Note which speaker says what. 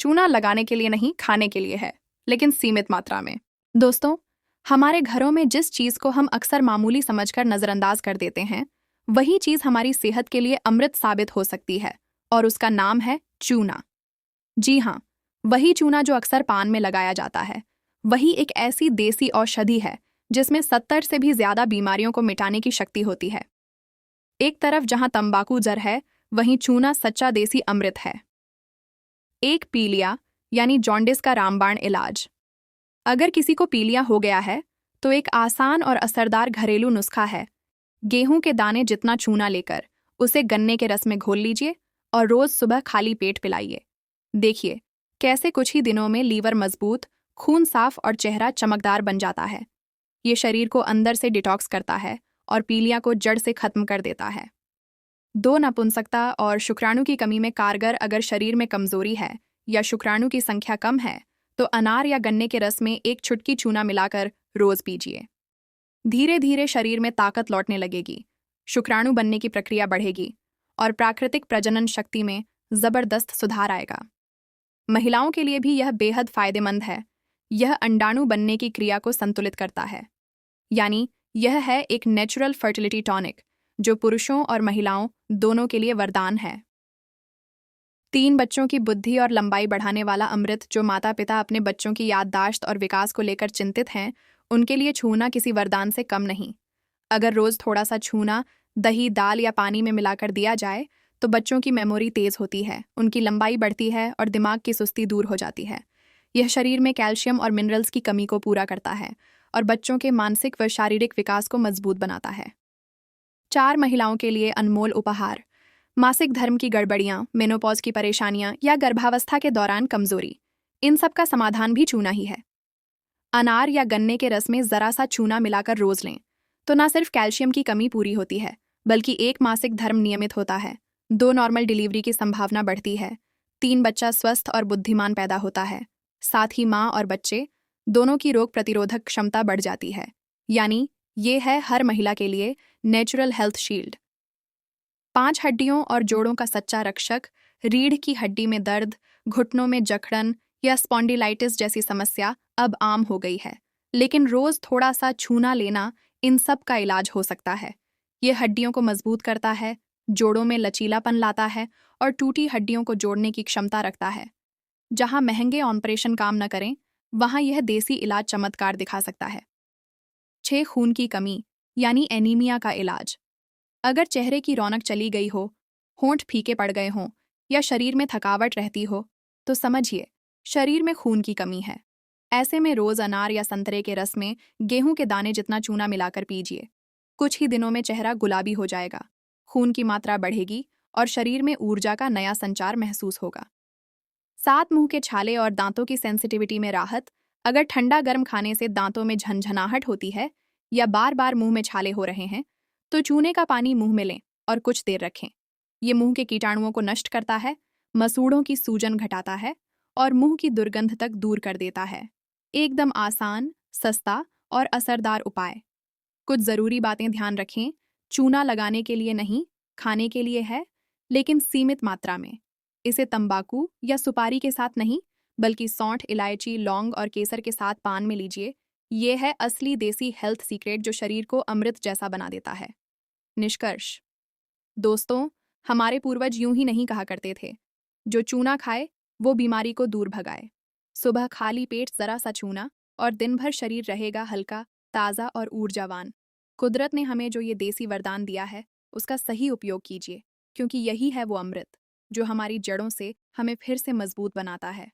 Speaker 1: चूना लगाने के लिए नहीं, खाने के लिए है, लेकिन सीमित मात्रा में। दोस्तों, हमारे घरों में जिस चीज़ को हम अक्सर मामूली समझकर नज़रअंदाज कर देते हैं, वही चीज़ हमारी सेहत के लिए अमृत साबित हो सकती है, और उसका नाम है चूना। जी हाँ, वही चूना जो अक्सर पान में लगाया जाता है। वही एक ऐसी देसी औषधि है जिसमें 70 से भी ज्यादा बीमारियों को मिटाने की शक्ति होती है। एक तरफ जहां तंबाकू जहर है, वहीं चूना सच्चा देसी अमृत है। एक पीलिया यानी जॉन्डिस का रामबाण इलाज। अगर किसी को पीलिया हो गया है, तो एक आसान और असरदार घरेलू नुस्खा है। गेहूं के दाने जितना चूना लेकर उसे गन्ने के रस में घोल लीजिए और रोज सुबह खाली पेट पिलाइए। देखिए कैसे कुछ ही दिनों में लीवर मजबूत, खून साफ और चेहरा चमकदार बन जाता है। ये शरीर को अंदर से डिटॉक्स करता है और पीलिया को जड़ से खत्म कर देता है। दो नपुंसकता और शुक्राणु की कमी में कारगर। अगर शरीर में कमजोरी है या शुक्राणु की संख्या कम है, तो अनार या गन्ने के रस में एक चुटकी चूना मिलाकर रोज पीजिए। धीरे धीरे शरीर में ताकत लौटने लगेगी, शुक्राणु बनने की प्रक्रिया बढ़ेगी और प्राकृतिक प्रजनन शक्ति में जबरदस्त सुधार आएगा। महिलाओं के लिए भी यह बेहद फायदेमंद है। यह अंडाणु बनने की क्रिया को संतुलित करता है, यानी यह है एक नेचुरल फर्टिलिटी टॉनिक जो पुरुषों और महिलाओं दोनों के लिए वरदान है। 3 बच्चों की बुद्धि और लंबाई बढ़ाने वाला अमृत। जो माता पिता अपने बच्चों की याददाश्त और विकास को लेकर चिंतित हैं, उनके लिए छूना किसी वरदान से कम नहीं। अगर रोज थोड़ा सा छूना दही, दाल या पानी में मिलाकर दिया जाए, तो बच्चों की मेमोरी तेज होती है, उनकी लंबाई बढ़ती है और दिमाग की सुस्ती दूर हो जाती है। यह शरीर में कैल्शियम और मिनरल्स की कमी को पूरा करता है और बच्चों के मानसिक व शारीरिक विकास को मजबूत बनाता है। 4 महिलाओं के लिए अनमोल उपहार। मासिक धर्म की गड़बड़ियां, मेनोपॉज की परेशानियां या गर्भावस्था के दौरान कमजोरी, इन सब का समाधान भी चूना ही है। अनार या गन्ने के रस में जरा सा चूना मिलाकर रोज लें, तो न सिर्फ कैल्शियम की कमी पूरी होती है, बल्कि 1 मासिक धर्म नियमित होता है, 2 नॉर्मल डिलीवरी की संभावना बढ़ती है, 3 बच्चा स्वस्थ और बुद्धिमान पैदा होता है। साथ ही माँ और बच्चे दोनों की रोग प्रतिरोधक क्षमता बढ़ जाती है। यानी ये है हर महिला के लिए नेचुरल हेल्थ शील्ड। 5 हड्डियों और जोड़ों का सच्चा रक्षक। रीढ़ की हड्डी में दर्द, घुटनों में जकड़न या स्पॉन्डिलाइटिस जैसी समस्या अब आम हो गई है, लेकिन रोज थोड़ा सा छूना लेना इन सब का इलाज हो सकता है। ये हड्डियों को मजबूत करता है, जोड़ों में लचीलापन लाता है और टूटी हड्डियों को जोड़ने की क्षमता रखता है। जहां महंगे ऑपरेशन काम न करें, वहां यह देसी इलाज चमत्कार दिखा सकता है। 6 खून की कमी यानी एनीमिया का इलाज। अगर चेहरे की रौनक चली गई हो, होंठ फीके पड़ गए हों या शरीर में थकावट रहती हो, तो समझिए शरीर में खून की कमी है। ऐसे में रोज अनार या संतरे के रस में गेहूं के दाने जितना चूना मिलाकर पीजिए। कुछ ही दिनों में चेहरा गुलाबी हो जाएगा, खून की मात्रा बढ़ेगी और शरीर में ऊर्जा का नया संचार महसूस होगा। 7 मुंह के छाले और दांतों की सेंसिटिविटी में राहत। अगर ठंडा गर्म खाने से दांतों में झनझनाहट होती है या बार बार मुंह में छाले हो रहे हैं, तो चूने का पानी मुंह में लें और कुछ देर रखें। ये मुंह के कीटाणुओं को नष्ट करता है, मसूड़ों की सूजन घटाता है और मुंह की दुर्गंध तक दूर कर देता है। एकदम आसान, सस्ता और असरदार उपाय। कुछ जरूरी बातें ध्यान रखें। चूना लगाने के लिए नहीं, खाने के लिए है, लेकिन सीमित मात्रा में। इसे तंबाकू या सुपारी के साथ नहीं, बल्कि सौंठ, इलायची, लौंग और केसर के साथ पान में लीजिए। ये है असली देसी हेल्थ सीक्रेट जो शरीर को अमृत जैसा बना देता है। निष्कर्ष। दोस्तों, हमारे पूर्वज यूं ही नहीं कहा करते थे, जो चूना खाए वो बीमारी को दूर भगाए। सुबह खाली पेट जरा सा चूना और दिन भर शरीर रहेगा हल्का, ताज़ा और ऊर्जावान। कुदरत ने हमें जो ये देसी वरदान दिया है, उसका सही उपयोग कीजिए, क्योंकि यही है वो अमृत जो हमारी जड़ों से हमें फिर से मजबूत बनाता है।